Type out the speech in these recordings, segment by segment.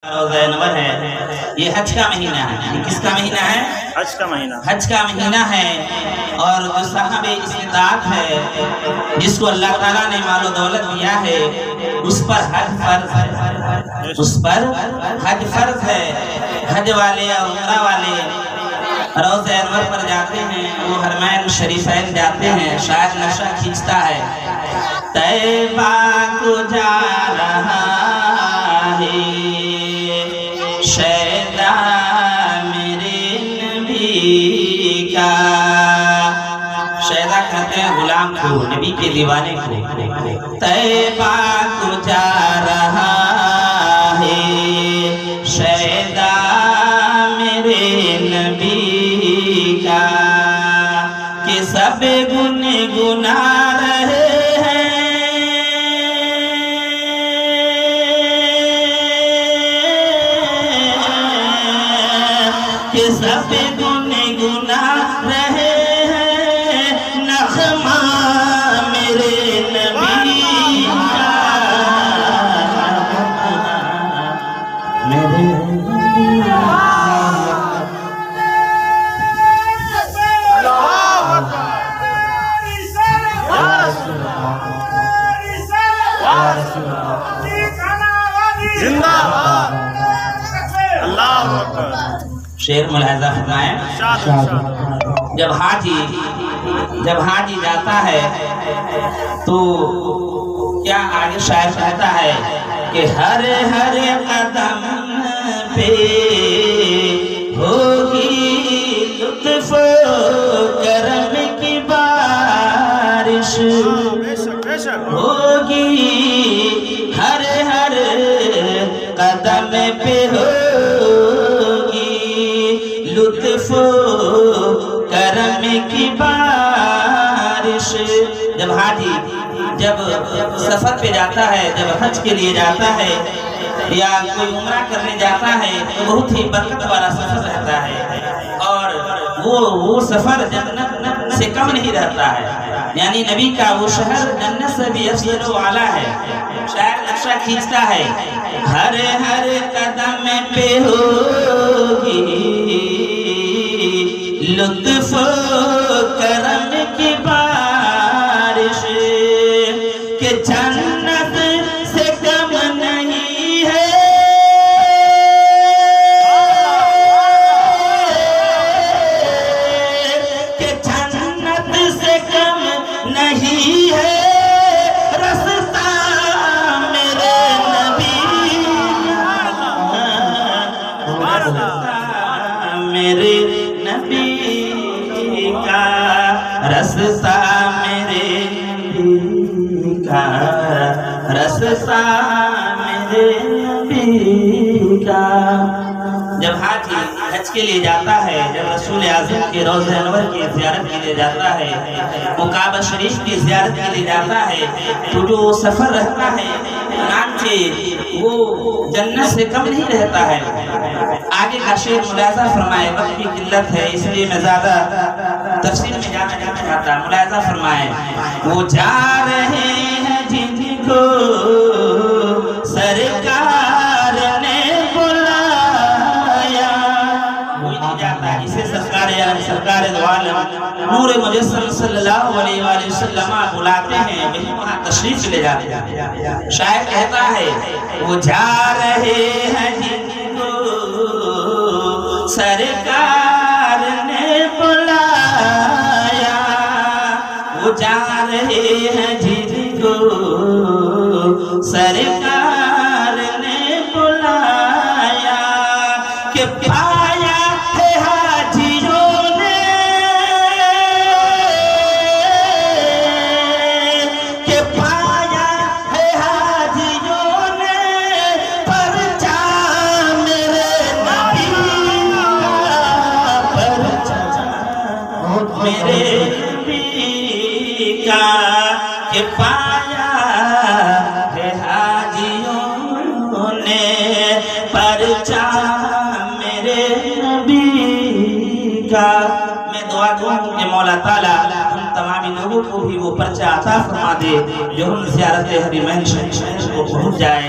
روزہ انور ہے، یہ حج کا مہینہ ہے۔ یہ کس کا مہینہ ہے؟ حج کا مہینہ۔ حج کا مہینہ ہے، اور جو صاحب استطاعت ہے، جس کو اللہ تعالیٰ نے مال و دولت دیا ہے، اس پر حج فرض ہے۔ اس پر حج فرض ہے۔ حج والے اور عمرہ والے روزہ انور پر جاتے ہیں، وہ حرمین شریفین جاتے ہیں، شاید نقشہ کھینچتا ہے، طیبہ کو جا رہا ہے شیدا میرے نبی کا۔ شیدا کہتے ہیں غلام کو، نبی کے دیوانے کو۔ طیبہ کو جا رہا ہے شیدا میرے نبی کا، کہ سب گنگنا رہے کہ سب گنگنا رہے ہیں نغمہ میرے نبی کا، میرے نبی کا۔ زندہ باد اللہ اکبر۔ شعر ملاحظہ فرمائیں، جب حاجی جاتا ہے تو کیا آگے شاعر کہتا ہے کہ ہر ہر قدم پہ ہوگی لطف و کرم کی بارش، ہوگی ہر ہر قدم پہ ہوگی لطف و کرم کی بارش۔ جب سفر پہ جاتا ہے، جب حج کے لیے جاتا ہے یا کوئی عمرہ کرنے جاتا ہے تو بہت ہی برکت والا سفر رہتا ہے، اور وہ سفر جنت سے کم نہیں رہتا ہے، یعنی نبی کا وہ شہر جنت سے بھی افضل و اعلیٰ ہے۔ شاعر نقشہ کھینچتا ہے، ہر ہر قدم پہ ہوگی لطف و کرم کی بارش، کہ جنت سے کم نہیں ہے، کہ جنت سے کم نہیں ہے رستا میرے نبی کا، میرے نبی کا رستا، میرے نبی کا رستا، میرے نبی کا۔ جب حاجی حج کے لیے جاتا ہے، جب رسول اعظم کے روضہ انور کی زیارت کے لیے جاتا ہے، کعبہ شریف کی زیارت کے لیے جاتا ہے، تو جو سفر رہتا ہے چنانچہ وہ جنت سے کم نہیں رہتا ہے۔ آگے کا شعر ملاحظہ فرمائے، وقت کی قلت ہے اس لیے میں زیادہ تفصیل میں جانا چاہتا، ملاحظہ فرمائے، وہ جا رہے ہیں جن کو سرکار نے بلایا، کوئی نہیں جاتا، اسے سرکار دو عالم نور مجسم صلی اللہ علیہ وآلہ وسلم بلاتے ہیں، وہی وہاں تشریف لے جاتے ہیں۔ شاعر کہتا ہے، وہ جا رہے ہیں جن کو سرکار نے بلایا، وہ جا رہے ہیں جن کو سرکار نے بلایا، کہ پایا ہے حاجیوں نے، کہ پایا ہے حاجیوں نے پرچام میرے نبی کا، پرچام میرے نبی کا، کہ پایا ہے حاجیوں نے پرچام میرے نبی کا۔ میں دعا دوں کہ مولا تعالیٰ ہم تمامی لوگوں کو بھی وہ پرچہ عطا فرما دے جو ہم زیارت حرمین شریف کو پہنچ جائے۔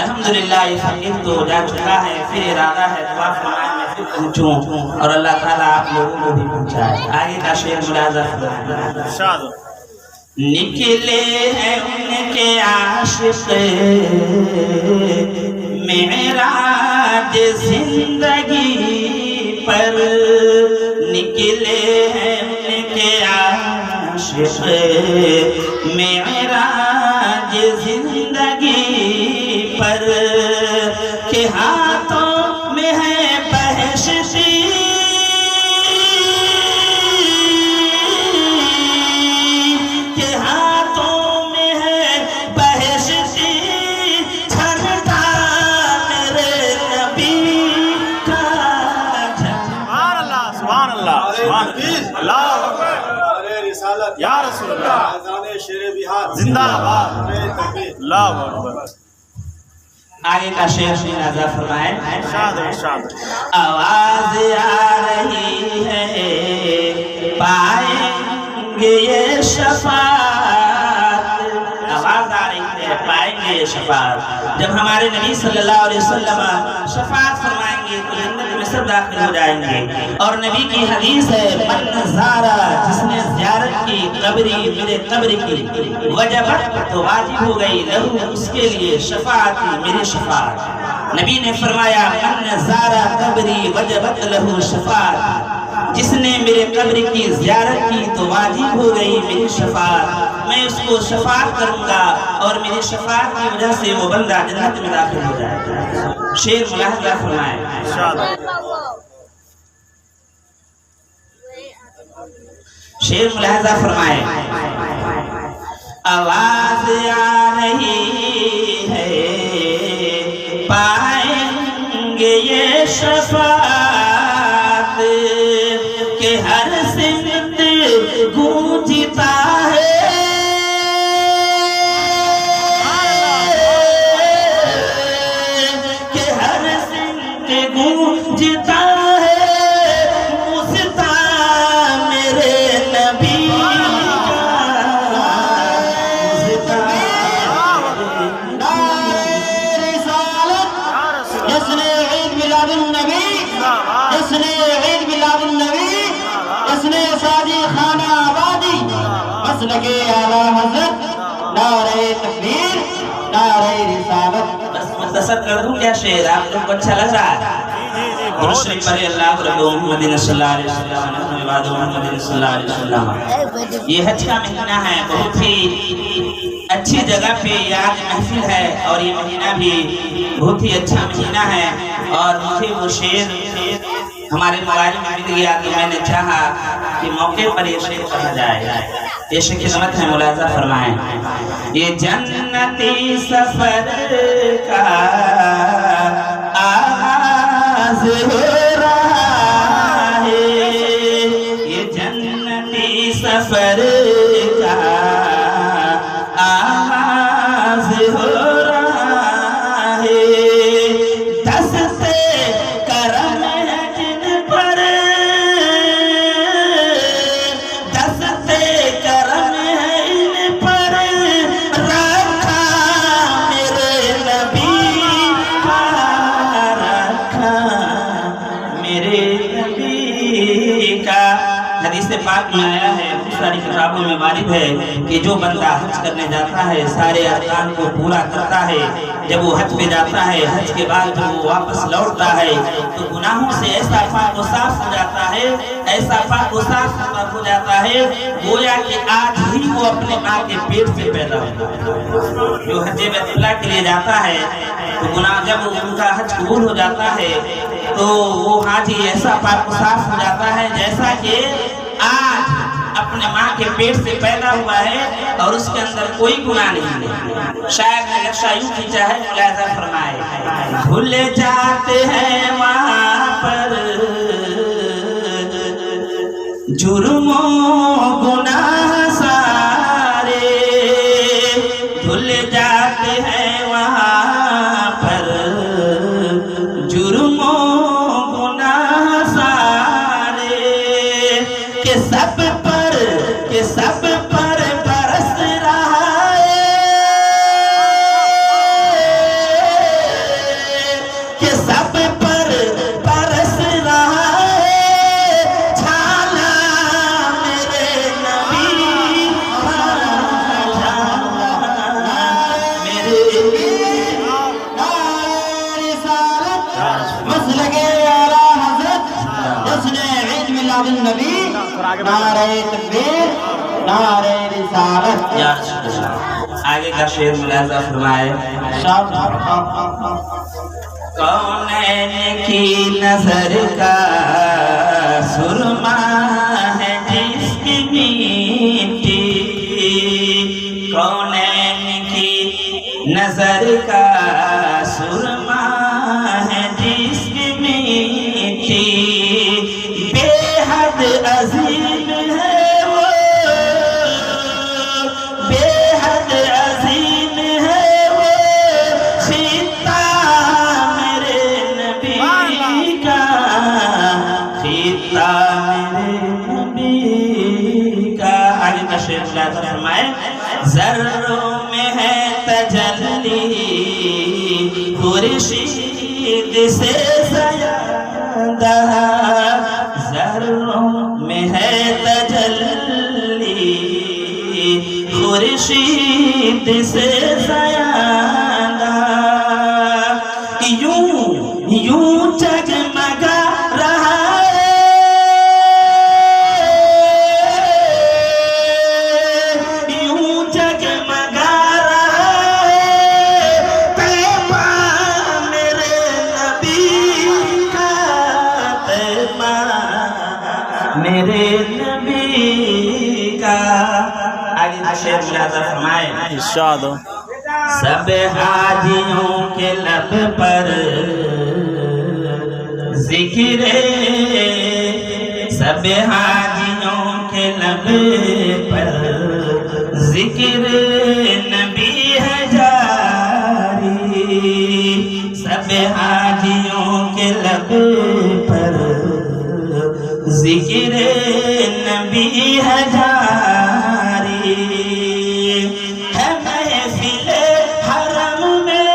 الحمدللہ یہ فقیر تو جا چکا ہے، پھر ارادہ ہے دعا فرمائیں میں پھر پہنچوں اور اللہ تعالیٰ آپ لوگوں کو بھی پہنچائے۔ آگے کا شعر ملاحظہ فرمائیں۔ ارشاد۔ نکلے ہیں ان کے عاشق معراج زندگی پر، نکلے ہیں ان کے عاشق معراج زندگی پر، کہ ہاتھوں میں ہے بہشتی یا رسول اللہ زندہ آباد اللہ اکبر۔ آگے کا شعر ملاحظہ فرمائیں۔ ارشاد ارشاد۔ آواز آ رہی ہے پائیں گے یہ شفاعت، آواز آ رہی ہے پائیں گے یہ شفاعت۔ جب ہمارے نبی صلی اللہ علیہ وسلم شفاعت فرمائیں گے تو جنت میں سب داخل ہو جائیں گے، اور نبی کی حدیث ہے من زارا، جس نے زیارت کی قبری میرے قبر کی، وجبت تو واجب ہو گئی لہو اس کے لیے شفاعتی میری شفاعت۔ نبی نے فرمایا من زارا قبری وجبت لہو شفاعت، جس نے میرے قبر کی زیارت کی تو واجب ہو گئی میری شفاعت، میں اس کو شفاعت کروں گا اور میری شفاعت کی وجہ سے وہ بندہ جنت میں داخل ہو جائے گا۔ شعر ملاحظہ فرمائیں۔ شعر ملاحظہ فرمائیں۔ آواز آ رہی ہے پائیں گے یہ شفاعت، کہ ہر سمت گونجتا ہے، کہ ہر سمت گونجتا ہے مصطفیٰ میرے نبی کا، جس نے عید میلاد النبی، جس نے عید میلاد النبی، جس نے شادی خانہ آبادی، مسلک اعلیٰ حضرت، نعرہ تکبیر، نعرہ رسالت۔ بس مختصر کر دوں کیا شعر، آپ لوگ کو اچھا لگ رہا ہے؟ درشن پر اللہ رب محمد صلی اللہ علیہ وسلم، محمد صلی اللہ علیہ وسلم۔ یہ حج کا مہینہ ہے، بہت ہی اچھی جگہ پہ یہ آج محفل ہے، اور یہ مہینہ بھی بہت ہی اچھا مہینہ ہے، اور مجھے وہ شعر ہمارے موبائل میں مل گیا تو میں نے چاہا کہ موقع پر یہ شعر پڑھا جائے۔ یہ شعر خدمت ہے، ملاحظہ فرمائیں۔ یہ جنتی سفر کا آغاز ہو رہا ہے، یہ جنتی سفر کا آغاز ہو رہا ہے، دستے کرم ہے جن پر، دستے کرم ہے ان پر رکھا میرے نبی کا، رکھا میرے نبی کا۔ حدیث پاک میں آیا ہے، بہت ساری کتابوں میں وارد ہے کہ جو بندہ حج کرنے جاتا ہے سارے ارکان کو پورا کرتا ہے، جب وہ حج پہ جاتا ہے، حج کے بعد جب وہ واپس لوٹتا ہے تو گناہوں سے ایسا پاک و صاف ہو جاتا ہے، ایسا پاک و صاف ہو جاتا ہے گویا کہ آج ہی وہ اپنے ماں کے پیٹ سے پیدا ہوتا ہے۔ جو حج بیت اللہ کے لیے جاتا ہے تو گناہ جب ان کا حج قبول ہو جاتا ہے تو وہ حاجی ایسا پاک و صاف ہو جاتا ہے جیسا کہ آج اپنے ماں کے پیٹ سے پیدا ہوا ہے اور اس کے اندر کوئی گناہ نہیں ہے۔ شاید نقشہ یوں کھینچا ہے، ملاحظہ فرمائے۔ بھول جاتے ہیں وہاں پر جرم و گناہ سارے، بھول جاتے ہیں وہاں پر جرم و گناہ سارے، کہ سب پر برس رہا ہے میلاد النبی، نعرہ تکبیر، نعرہ رسالت۔ یا رسول اللہ۔ آگے کا شعر ملاحظہ فرمائے۔ کونین کی نظر کا سرما ہے جس کی میٹھی، کونین کی نظر کا سرما ہے جس کی میٹھی، بے حد عظیم ہے وہ، بے حد عظیم ہے وہ خطہ میرے نبی کا، خطہ میرے نبی کا۔ آگے کا شعر ملاحظہ فرمائے۔ ذروں میں ہے تجلی خورشید سے زیادہ، ذروں میں ہے تجلی خورشید سے زیادہ، یوں جگمگا رہا ہے، یوں جگمگا رہا ہے پیمان میرے نبی کا، پیمان میرے نبی کا۔ آگے کا شعر ملاحظہ فرمائے۔ ارشاد ہو۔ سب حاجیوں کے لب پر ذکر، سب حاجیوں کے لب پر ذکر نبی ہے جاری، سب حاجیوں کے لب پر ذکر نبی ہے جاری، ہے محفل حرم میں،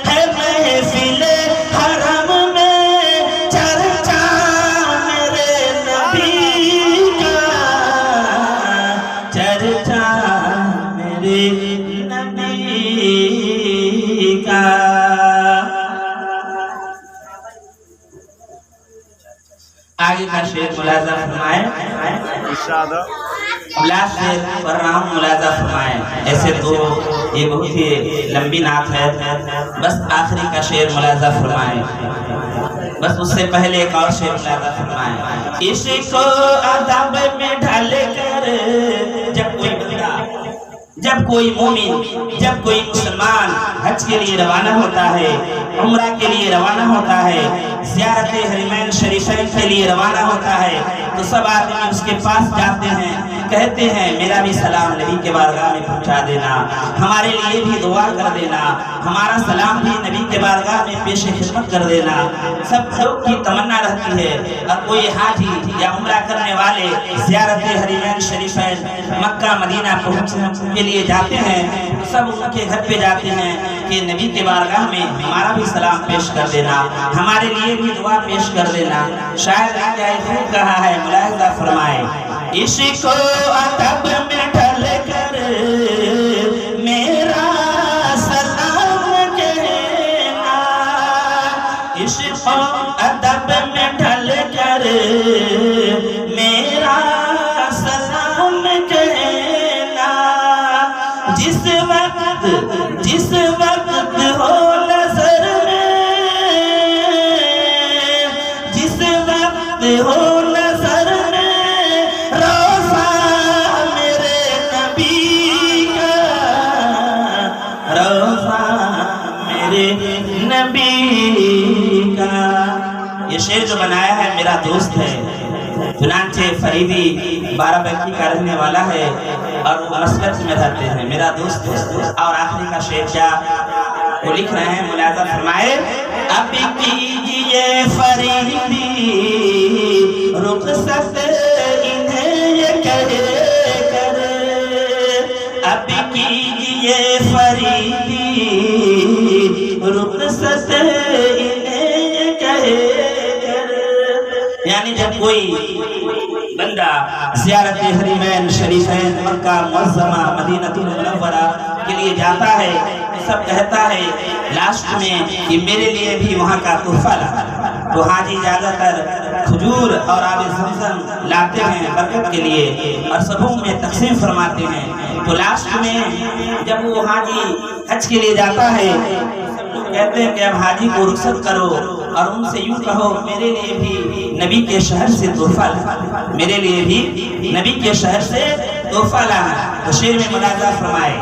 ہے محفل حرم میں چرچا میرے نبی کا، چرچا میرے نبی کا۔ آگے کا شعر ملاحظہ فرمائے۔ ارشاد ہو۔ لاسٹ شعر پڑھ رہا ہوں، ملاحظہ فرمائے۔ ایسے تو یہ بہت ہی لمبی نعت ہے، بس آخری کا شعر ملاحظہ فرمائے، بس اس سے پہلے ایک اور شعر ملاحظہ فرمائے۔ عشق و ادب میں ڈھل کر جب کوئی بندہ، جب کوئی مومن، جب کوئی مسلمان حج کے لیے روانہ ہوتا ہے، عمرہ کے لیے روانہ ہوتا ہے، زیارت حرمین شریفین کے لیے روانہ ہوتا ہے، تو سب آدمی اس کے پاس جاتے ہیں، کہتے ہیں میرا بھی سلام نبی کے بارگاہ میں پہنچا دینا، ہمارے لیے بھی دعا کر دینا، ہمارا سلام بھی نبی کے بارگاہ میں پیش خدمت کر دینا۔ سب لوگ کی تمنا رہتی ہے، اور کوئی حاجی یا عمرہ کرنے والے زیارت حرمین شریفین مکہ مدینہ پہنچنے کے لیے جاتے ہیں، سب ان کے گھر پہ جاتے ہیں کہ نبی کے بارگاہ میں ہمارا بھی سلام پیش کر دینا، ہمارے لیے بھی دعا پیش کر دینا۔ شاید کیا خوب کہا ہے، ملاحظہ فرمائے۔ عشق و ادب میں ڈھل کر میرا سلام کہنا، عشق و ادب میں ڈھل کر میرا سلام کہنا، جس وقت ہو نظر میں، جس وقت ہو نظر میں روضہ میرے نبی کا، روضہ میرے نبی کا۔ یہ شعر جو بنایا ہے میرا دوست ہے، چنانچہ فریدی بارہ بنکی کا رہنے والا ہے اور وہ مسکت میں رہتے ہیں، میرا دوست ہے۔ اور آخری کا شعر کیا وہ لکھ رہے ہیں، ملاحظہ فرمائے۔ اب کیجئے فریدی رخصت انہیں یہ کہے کر، اب کیجئے فریدی رخصت انہیں یہ کہے کر، یعنی جب کوئی بندہ موجودہ زیارت حرمین شریفین مکہ معظمہ مدینہ المنورہ کے لیے جاتا ہے تو سب کہتا ہے لاسٹ میں کہ میرے لیے بھی وہاں کا تحفہ لا. تو حاجی زیادہ تر کھجور اور آب زمزم لاتے ہیں برکت کے لیے اور سبوں میں تقسیم فرماتے ہیں. تو لاسٹ میں جب وہ حاجی حج کے لیے جاتا ہے سب لوگ کہتے ہیں کہ اب حاجی کو رخصت کرو اور ان سے یوں کہو میرے لیے بھی نبی کے شہر سے تحفہ لانا, میرے لیے بھی نبی کے شہر سے تحفہ لانا. تو شعر میں ملاحظہ فرمائے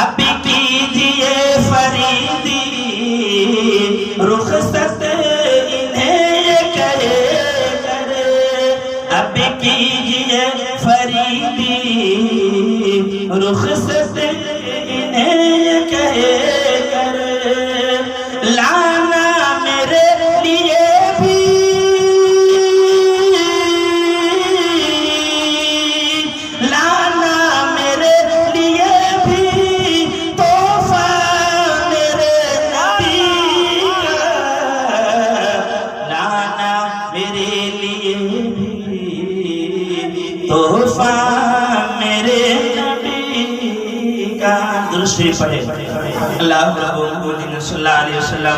اب کیجئے فریدی رخصت انہیں کرے کرے, اب کیجئے فریدی رخصت انہیں کہے کرے, لانا میرے لیے بھی لانا میرے لیے بھی تحفہ میرے نبی کا, لانا میرے لیے بھی تحفہ میرے نبی کا. درست شریف پڑھے اللہ صلی اللہ علیہ وسلم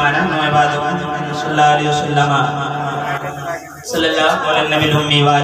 صلی اللہ علیہ وسلم صلی اللہ علیہ وسلم